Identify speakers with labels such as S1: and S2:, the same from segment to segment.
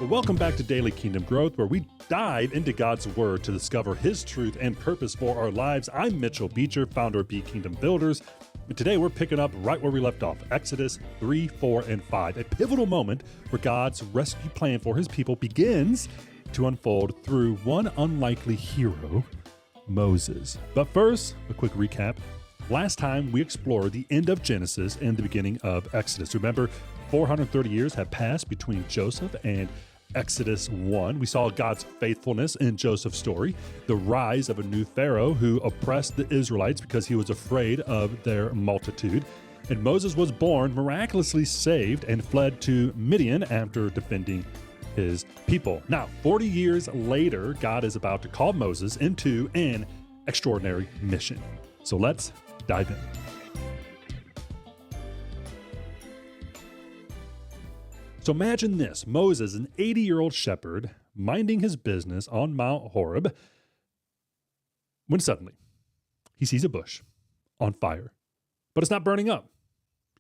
S1: Well, welcome back to Daily Kingdom Growth, where we dive into God's Word to discover His truth and purpose for our lives. I'm Mitchell Beecher, founder of Be Kingdom Builders, and today we're picking up right where we left off, Exodus 3, 4, and 5, a pivotal moment where God's rescue plan for His people begins to unfold through one unlikely hero, Moses. But first, a quick recap. Last time we explored the end of Genesis and the beginning of Exodus. Remember, 430 years have passed between Joseph and Exodus 1. We saw God's faithfulness in Joseph's story, the rise of a new Pharaoh who oppressed the Israelites because he was afraid of their multitude. And Moses was born, miraculously saved, and fled to Midian after defending his people. Now, 40 years later, God is about to call Moses into an extraordinary mission. So let's dive in. So imagine this, Moses, an 80-year-old shepherd, minding his business on Mount Horeb, when suddenly he sees a bush on fire, but it's not burning up.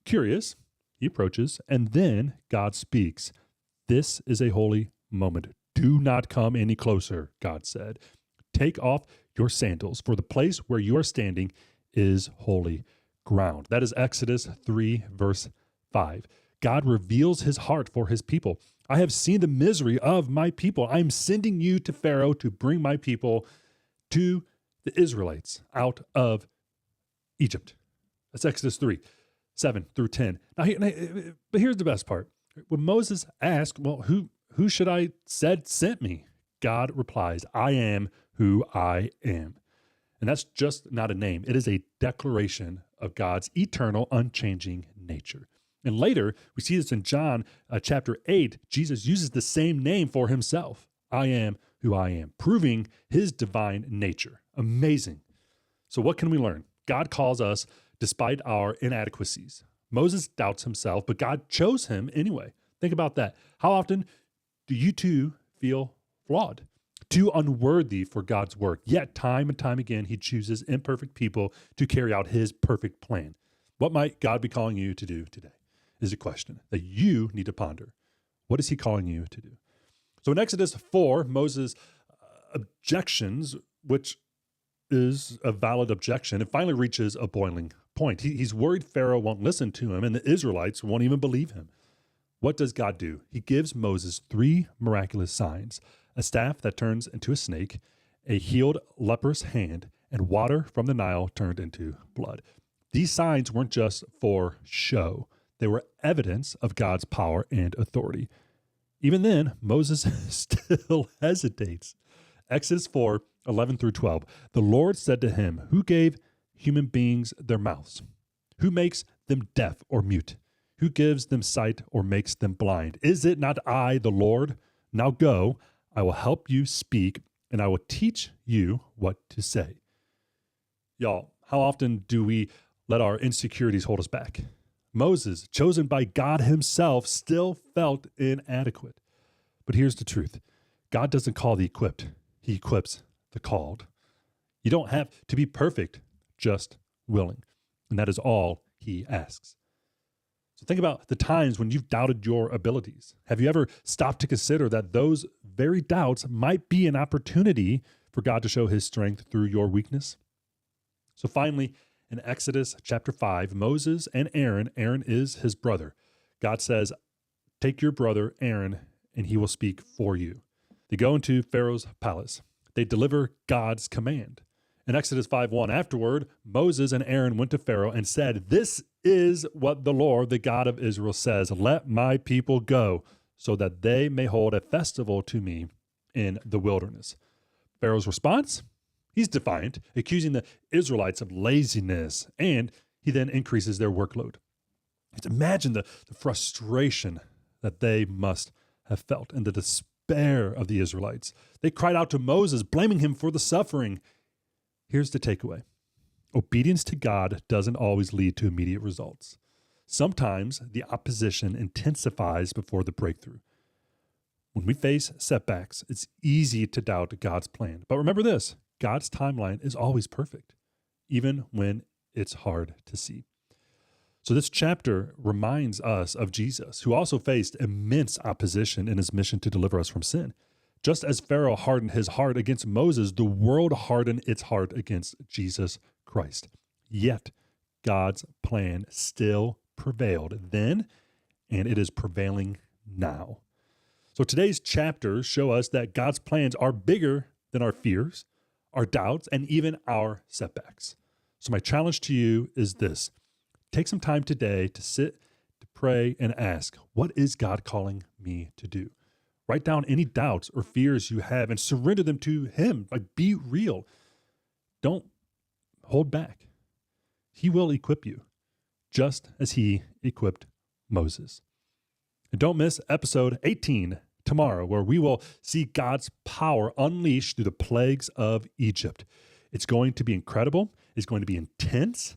S1: Curious, he approaches, and then God speaks. This is a holy moment. Do not come any closer, God said. Take off your sandals, for the place where you are standing is holy ground. That is Exodus 3, verse 5. God reveals his heart for his people. I have seen the misery of my people. I am sending you to Pharaoh to bring my people, to the Israelites, out of Egypt. That's Exodus 3, 7 through 10. But here's the best part. When Moses asked, well, who should I said sent me? God replies, I am who I am. And that's just not a name. It is a declaration of God's eternal, unchanging nature. And later, we see this in John chapter 8. Jesus uses the same name for himself. I am who I am, proving his divine nature. Amazing. So what can we learn? God calls us despite our inadequacies. Moses doubts himself, but God chose him anyway. Think about that. How often do you too feel flawed, too unworthy for God's work? Yet time and time again, he chooses imperfect people to carry out his perfect plan. What might God be calling you to do today? Is a question that you need to ponder. What is he calling you to do? So in Exodus 4, Moses' objections, which is a valid objection, it finally reaches a boiling point. He's worried Pharaoh won't listen to him and the Israelites won't even believe him. What does God do? He gives Moses 3 miraculous signs: a staff that turns into a snake, a healed leper's hand, and water from the Nile turned into blood. These signs weren't just for show. They were evidence of God's power and authority. Even then, Moses still hesitates. Exodus 4, 11 through 12. The Lord said to him, who gave human beings their mouths? Who makes them deaf or mute? Who gives them sight or makes them blind? Is it not I, the Lord? Now go, I will help you speak, and I will teach you what to say. Y'all, how often do we let our insecurities hold us back? Moses, chosen by God himself, still felt inadequate. But here's the truth. God doesn't call the equipped. He equips the called. You don't have to be perfect, just willing. And that is all he asks. So think about the times when you've doubted your abilities. Have you ever stopped to consider that those very doubts might be an opportunity for God to show his strength through your weakness? So finally, in Exodus chapter 5, Moses and Aaron is his brother. God says, take your brother Aaron and he will speak for you. They go into Pharaoh's palace. They deliver God's command. In Exodus 5:1, afterward, Moses and Aaron went to Pharaoh and said, this is what the Lord, the God of Israel, says, let my people go so that they may hold a festival to me in the wilderness. Pharaoh's response? He's defiant, accusing the Israelites of laziness, and he then increases their workload. Just imagine the frustration that they must have felt and the despair of the Israelites. They cried out to Moses, blaming him for the suffering. Here's the takeaway. Obedience to God doesn't always lead to immediate results. Sometimes the opposition intensifies before the breakthrough. When we face setbacks, it's easy to doubt God's plan. But remember this, God's timeline is always perfect, even when it's hard to see. So this chapter reminds us of Jesus, who also faced immense opposition in his mission to deliver us from sin. Just as Pharaoh hardened his heart against Moses, the world hardened its heart against Jesus Christ. Yet God's plan still prevailed then, and it is prevailing now. So today's chapters show us that God's plans are bigger than our fears, our doubts, and even our setbacks. So my challenge to you is this. Take some time today to sit, to pray, and ask, what is God calling me to do? Write down any doubts or fears you have and surrender them to him. Like, be real. Don't hold back. He will equip you, just as he equipped Moses. And don't miss episode 18 tomorrow, where we will see God's power unleashed through the plagues of Egypt. It's going to be incredible. It's going to be intense,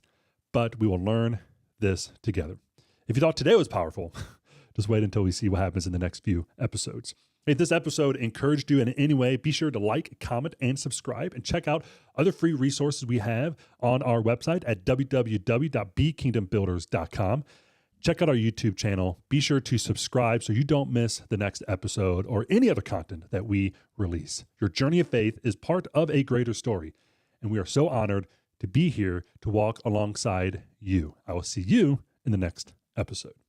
S1: but we will learn this together. If you thought today was powerful, just wait until we see what happens in the next few episodes. If this episode encouraged you in any way, be sure to like, comment, and subscribe, and check out other free resources we have on our website at www.bekingdombuilders.com. Check out our YouTube channel. Be sure to subscribe so you don't miss the next episode or any other content that we release. Your journey of faith is part of a greater story, and we are so honored to be here to walk alongside you. I will see you in the next episode.